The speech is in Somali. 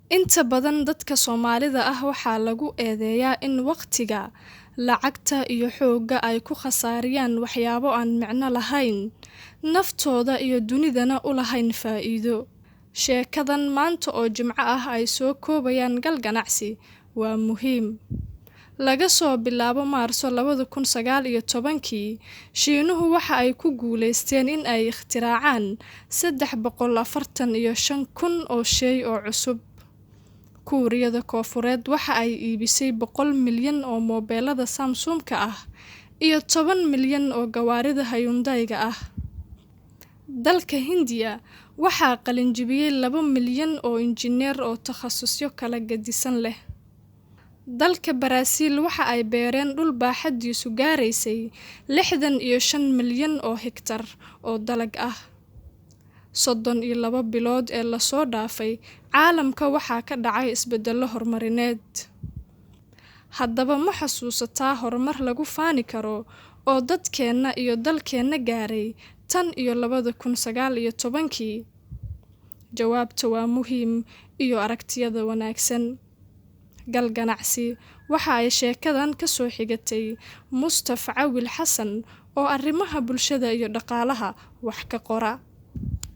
Inta badan dadka Soomaalida ah waxaa lagu eedeeyaa in waqtiga, lacagta iyo xoogga ay ku khasaariyaan waxyaabo aan micno lahayn, naftooda iyo dunidana u lahayn faa'iido. Sheekadan maanta oo Jimco ah ay soo koobayaan gal ganacsi waa muhiim. Laga soo bilaabo Maarso 2019, Shiinuhu waxa ay ku guuleysteen in ay ikhtiraacaan 345,000 oo shay oo cusub. Kuuriyada Koonfureed waxa ay iibisay 100 milyan oo moobilada Samsung-ka ah iyo 10 milyan oo gawaarida Hyundai-ga ah. Dalka Hindiya waxaa qalin jebiyay 2 milyan oo injineer oo takhasusyo kala gedisan leh. Dalka Baraasiil waxa ay beereen dhul baaxaddiisu gaaraysay 65 milyan oo hektar oo dalag ah. 32 bilood ee la soo dhaafay, caalamka waxaa ka dhacay isbeddello horumarineed. Haddaba ma xasuusataa horumar lagu faani karo oo dadkeena iyo dalkeena gaaray tan iyo 2019? Jawaabta waa muhiim iyo aragtiyada wanaagsan. Gal ganacsi waxa ay sheekadan ka soo xigatay Mustafa Cawil Xasan oo arrimaha bulshada iyo dhaqaalaha wax ka qora.